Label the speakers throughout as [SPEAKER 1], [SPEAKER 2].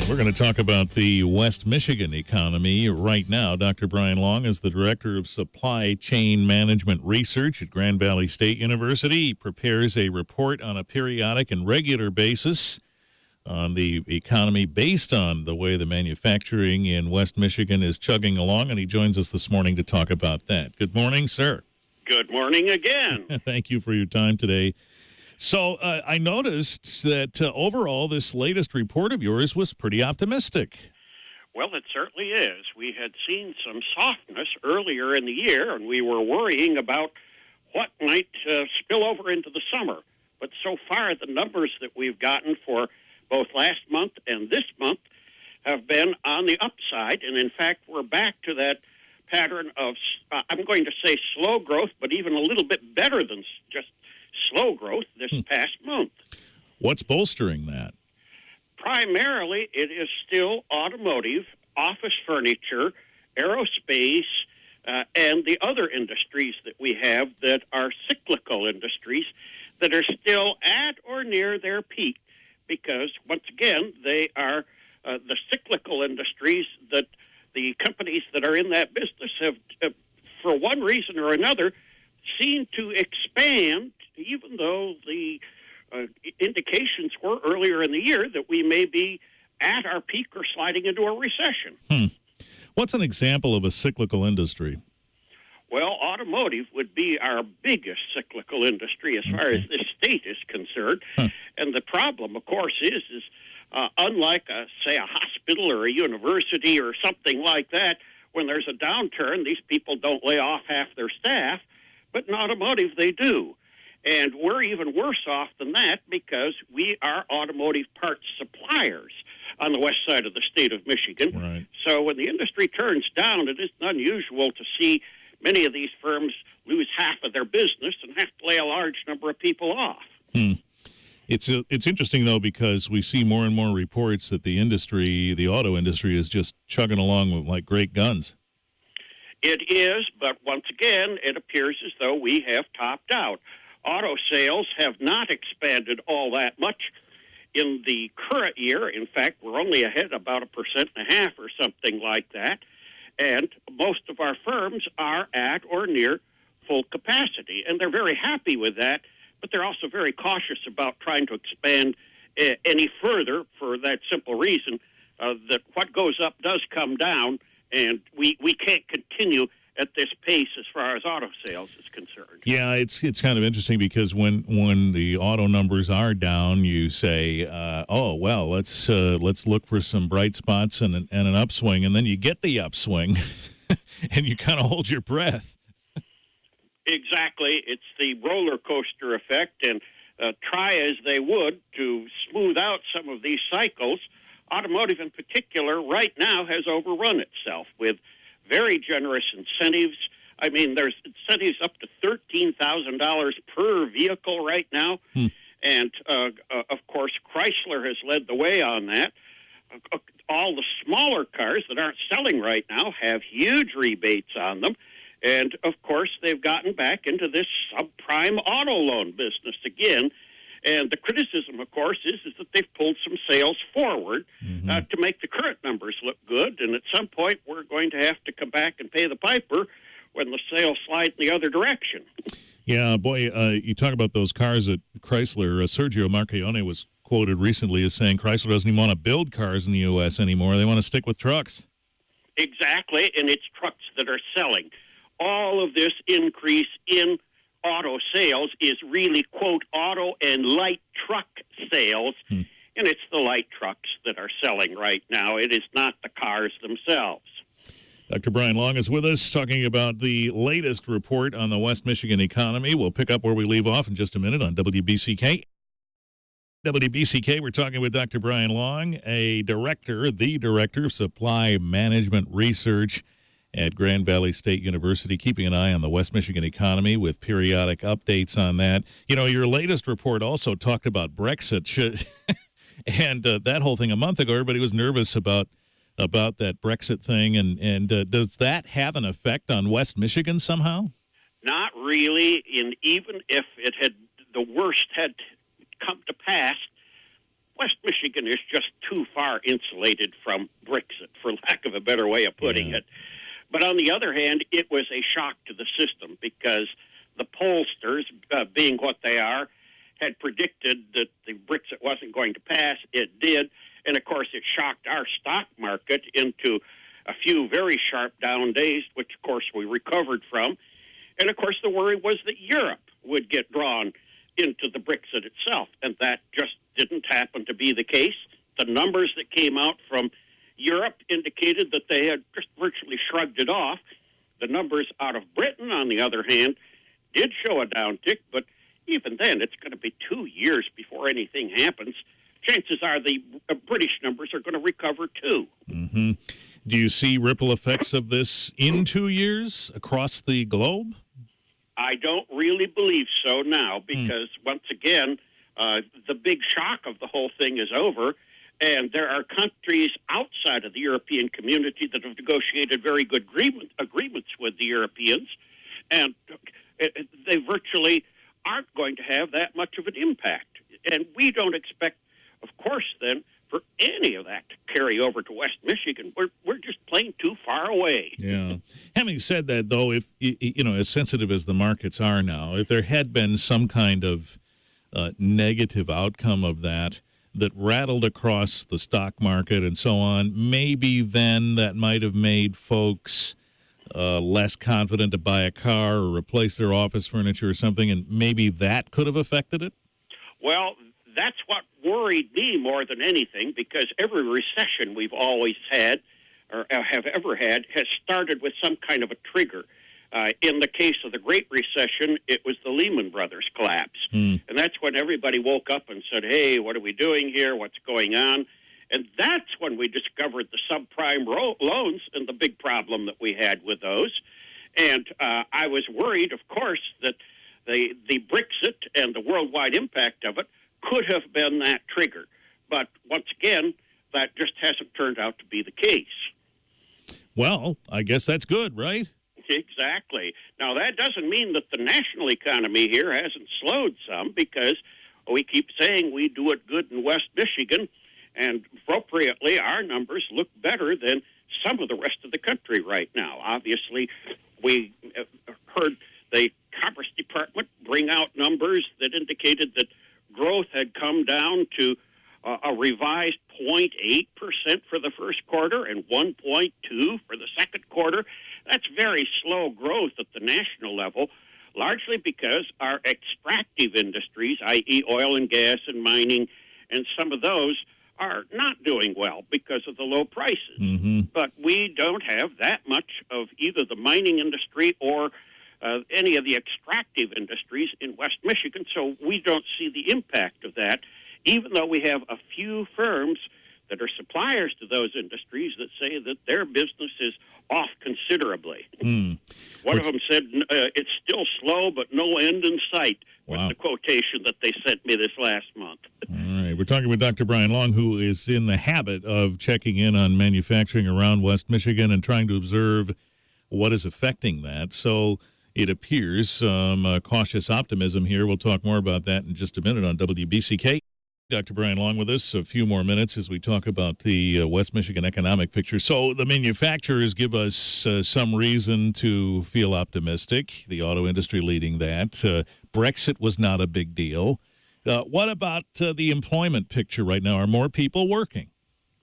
[SPEAKER 1] We're going to talk about the West Michigan economy right now. Dr. Brian Long is the Director of Supply Chain Management Research at Grand Valley State University. He prepares a report on a periodic and regular basis on the economy based on the way the manufacturing in West Michigan is chugging along, and he joins us this morning to talk about that. Good morning, sir.
[SPEAKER 2] Good morning again.
[SPEAKER 1] Thank you for your time today. So I noticed that overall this latest report of yours was pretty optimistic.
[SPEAKER 2] Well, it certainly is. We had seen some softness earlier in the year, and we were worrying about what might spill over into the summer. But so far, the numbers that we've gotten for both last month and this month have been on the upside. And in fact, we're back to that pattern of, I'm going to say slow growth, but even a little bit better than just slow growth this past month.
[SPEAKER 1] What's bolstering that?
[SPEAKER 2] Primarily, it is still automotive, office furniture, aerospace, and the other industries that we have that are cyclical industries that are still at or near their peak because, once again, they are the cyclical industries that the companies that are in that business have, for one reason or another, seen to expand, even though the indications were earlier in the year that we may be at our peak or sliding into a recession.
[SPEAKER 1] What's an example of a cyclical industry?
[SPEAKER 2] Well, automotive would be our biggest cyclical industry as far as this state is concerned. And the problem, of course, is unlike, say, a hospital or a university or something like that, when there's a downturn, these people don't lay off half their staff. But in automotive, they do. And we're even worse off than that because we are automotive parts suppliers on the west side of the state of Michigan.
[SPEAKER 1] Right.
[SPEAKER 2] So when the industry turns down, it isn't unusual to see many of these firms lose half of their business and have to lay a large number of people off.
[SPEAKER 1] It's interesting, though, because we see more and more reports that the industry, the auto industry, is just chugging along with like great guns.
[SPEAKER 2] It is, but once again, it appears as though we have topped out. Auto sales have not expanded all that much in the current year. In fact, we're only ahead about 1.5% or something like that. And most of our firms are at or near full capacity. And they're very happy with that, but they're also very cautious about trying to expand any further for that simple reason that what goes up does come down. And we can't continue at this pace as far as auto sales is concerned. Yeah,
[SPEAKER 1] it's kind of interesting because when the auto numbers are down, you say, "Oh well, let's look for some bright spots and an upswing," and then you get the upswing, and you kind of hold your breath.
[SPEAKER 2] Exactly, it's the roller coaster effect, and try as they would to smooth out some of these cycles. Automotive in particular right now has overrun itself with very generous incentives. I mean, there's incentives up to $13,000 per vehicle right now. And, of course, Chrysler has led the way on that. All the smaller cars that aren't selling right now have huge rebates on them. And, of course, they've gotten back into this subprime auto loan business again. And the criticism, of course, is that they've pulled some sales forward to make the current numbers look good. And at some point, we're going to have to come back and pay the piper when the sales slide in the other direction.
[SPEAKER 1] Yeah, boy, you talk about those cars at Chrysler. Sergio Marchionne was quoted recently as saying Chrysler doesn't even want to build cars in the U.S. anymore. They want to stick with trucks.
[SPEAKER 2] Exactly, and it's trucks that are selling. All of this increase in auto sales is really, quote, auto and light truck sales, and it's the light trucks that are selling right now. It is not the cars themselves.
[SPEAKER 1] Dr. Brian Long is with us talking about the latest report on the West Michigan economy. We'll pick up where we leave off in just a minute on WBCK. WBCK, we're talking with Dr. Brian Long, the Director of Supply Management Research at Grand Valley State University, keeping an eye on the West Michigan economy with periodic updates on that. You know, your latest report also talked about Brexit, and that whole thing a month ago, everybody was nervous about that Brexit thing, and does that have an effect on West Michigan somehow?
[SPEAKER 2] Not really, and even if it had, the worst had come to pass, West Michigan is just too far insulated from Brexit, for lack of a better way of putting it. But on the other hand, it was a shock to the system because the pollsters, being what they are, had predicted that the Brexit wasn't going to pass. It did. And, of course, it shocked our stock market into a few very sharp down days, which, of course, we recovered from. And, of course, the worry was that Europe would get drawn into the Brexit itself, and that just didn't happen to be the case. The numbers that came out from Europe indicated that they had just virtually shrugged it off. The numbers out of Britain, on the other hand, did show a downtick, but even then, it's going to be 2 years before anything happens. Chances are the British numbers are going to recover, too.
[SPEAKER 1] Mm-hmm. Do you see ripple effects of this in 2 years across the globe?
[SPEAKER 2] I don't really believe so now because, once again, the big shock of the whole thing is over, and there are countries outside of the European community that have negotiated very good agreements with the Europeans, and they virtually aren't going to have that much of an impact. And we don't expect, of course, then, for any of that to carry over to West Michigan. We're just plain too far away.
[SPEAKER 1] Yeah. Having said that, though, if as sensitive as the markets are now, if there had been some kind of negative outcome of that rattled across the stock market and so on, maybe then that might have made folks less confident to buy a car or replace their office furniture or something, and maybe that could have affected it?
[SPEAKER 2] Well, that's what worried me more than anything, because every recession we've always had or have ever had has started with some kind of a trigger. In the case of the Great Recession, it was the Lehman Brothers collapse. And that's when everybody woke up and said, hey, what are we doing here? What's going on? And that's when we discovered the subprime loans and the big problem that we had with those. And I was worried, of course, that the Brexit and the worldwide impact of it could have been that trigger. But once again, that just hasn't turned out to be the case.
[SPEAKER 1] Well, I guess that's good, right?
[SPEAKER 2] Exactly. Now, that doesn't mean that the national economy here hasn't slowed some, because we keep saying we do it good in West Michigan, and appropriately, our numbers look better than some of the rest of the country right now. Obviously, we heard the Commerce Department bring out numbers that indicated that growth had come down to a revised 0.8% for the first quarter and 1.2% for the second quarter. That's very slow growth at the national level, largely because our extractive industries, i.e. oil and gas and mining, and some of those are not doing well because of the low prices. Mm-hmm. But we don't have that much of either the mining industry or any of the extractive industries in West Michigan, so we don't see the impact of that, even though we have a few firms that are suppliers to those industries that say that their business is off considerably. One of them said, it's still slow, but no end in sight, was the quotation that they sent me this last month.
[SPEAKER 1] All right. We're talking with Dr. Brian Long, who is in the habit of checking in on manufacturing around West Michigan and trying to observe what is affecting that. So it appears some cautious optimism here. We'll talk more about that in just a minute on WBCK. Dr. Brian Long with us, a few more minutes as we talk about the West Michigan economic picture. So the manufacturers give us some reason to feel optimistic, the auto industry leading that. Brexit was not a big deal. What about the employment picture right now? Are more people working?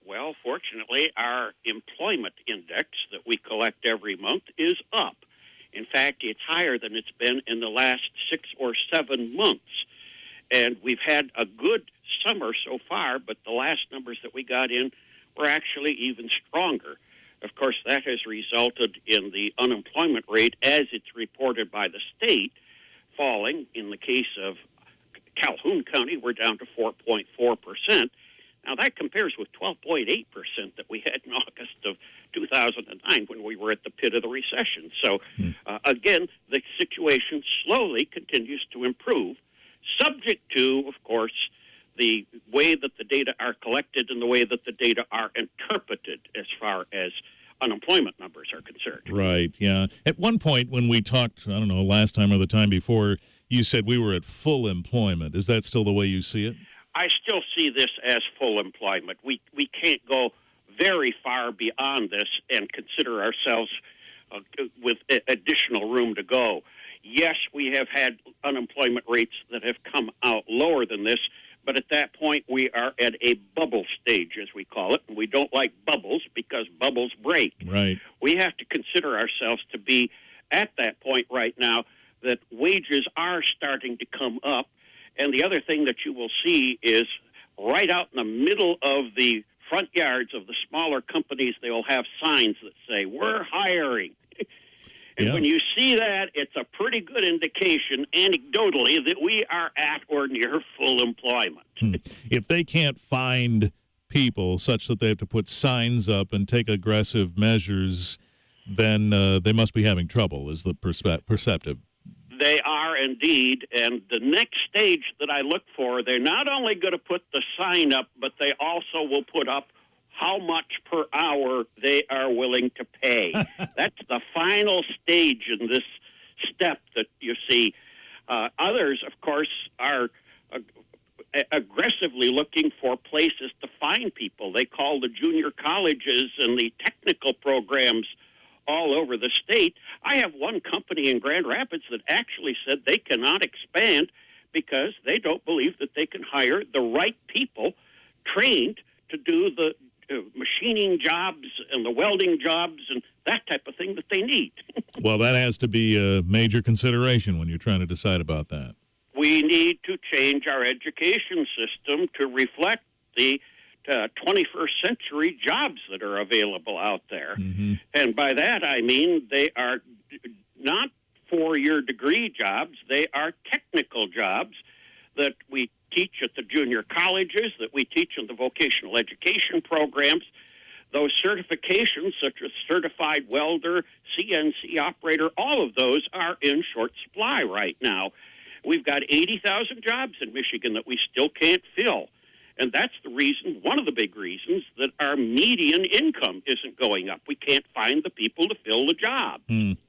[SPEAKER 2] Well, fortunately, our employment index that we collect every month is up. In fact, it's higher than it's been in the last 6 or 7 months. And we've had a good summer so far, but the last numbers that we got in were actually even stronger. Of course, that has resulted in the unemployment rate, as it's reported by the state, falling. In the case of Calhoun County, we're down to 4.4%. Now, that compares with 12.8% that we had in August of 2009 when we were at the pit of the recession. So, again, the situation slowly continues to improve, subject to, of course, the way that the data are collected and the way that the data are interpreted as far as unemployment numbers are concerned.
[SPEAKER 1] Right, yeah. At one point when we talked, I don't know, last time or the time before, you said we were at full employment. Is that still the way you see it?
[SPEAKER 2] I still see this as full employment. We can't go very far beyond this and consider ourselves with additional room to go. Yes, we have had unemployment rates that have come out lower than this, but at that point we are at a bubble stage, as we call it, and we don't like bubbles because bubbles break.
[SPEAKER 1] Right.
[SPEAKER 2] We have to consider ourselves to be at that point right now that wages are starting to come up, and the other thing that you will see is right out in the middle of the front yards of the smaller companies, they will have signs that say, "We're hiring." And when you see that, it's a pretty good indication, anecdotally, that we are at or near full employment.
[SPEAKER 1] If they can't find people such that they have to put signs up and take aggressive measures, then they must be having trouble, is the perceptive.
[SPEAKER 2] They are indeed, and the next stage that I look for, they're not only going to put the sign up, but they also will put up how much per hour they are willing to pay. That's the final stage in this step that you see. Others, of course, are aggressively looking for places to find people. They call the junior colleges and the technical programs all over the state. I have one company in Grand Rapids that actually said they cannot expand because they don't believe that they can hire the right people trained to do the machining jobs and the welding jobs and that type of thing that they need.
[SPEAKER 1] Well, that has to be a major consideration when you're trying to decide about that.
[SPEAKER 2] We need to change our education system to reflect the 21st century jobs that are available out there.
[SPEAKER 1] Mm-hmm.
[SPEAKER 2] And by that I mean they are not four-year degree jobs, they are technical jobs that we teach at the junior colleges, that we teach in the vocational education programs. Those certifications, such as certified welder, CNC operator, all of those are in short supply right now. We've got 80,000 jobs in Michigan that we still can't fill. And that's the reason, one of the big reasons, that our median income isn't going up. We can't find the people to fill the job.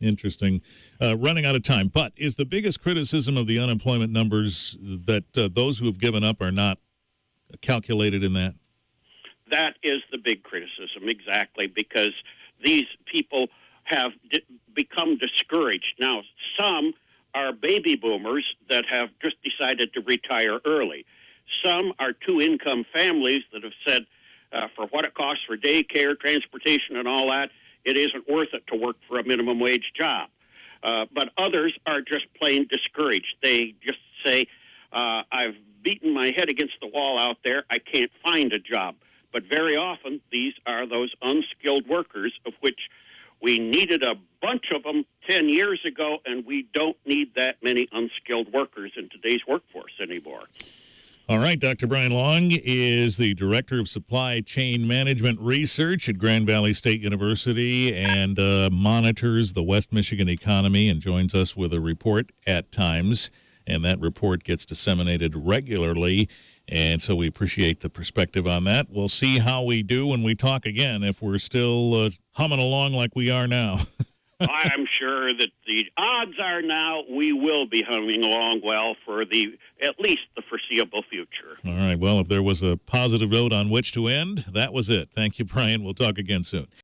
[SPEAKER 1] Interesting. Running out of time. But is the biggest criticism of the unemployment numbers that those who have given up are not calculated in that?
[SPEAKER 2] That is the big criticism, exactly, because these people have become discouraged. Now, some are baby boomers that have just decided to retire early. Some are two-income families that have said, for what it costs for daycare, transportation, and all that, it isn't worth it to work for a minimum wage job. But others are just plain discouraged. They just say, I've beaten my head against the wall out there. I can't find a job. But very often, these are those unskilled workers, of which we needed a bunch of them 10 years ago, and we don't need that many unskilled workers in today's workforce anymore.
[SPEAKER 1] All right, Dr. Brian Long is the Director of Supply Chain Management Research at Grand Valley State University and monitors the West Michigan economy and joins us with a report at times, and that report gets disseminated regularly, and so we appreciate the perspective on that. We'll see how we do when we talk again, if we're still humming along like we are now.
[SPEAKER 2] I'm sure that the odds are now we will be humming along well for at least the foreseeable future.
[SPEAKER 1] All right. Well, if there was a positive note on which to end, that was it. Thank you, Brian. We'll talk again soon.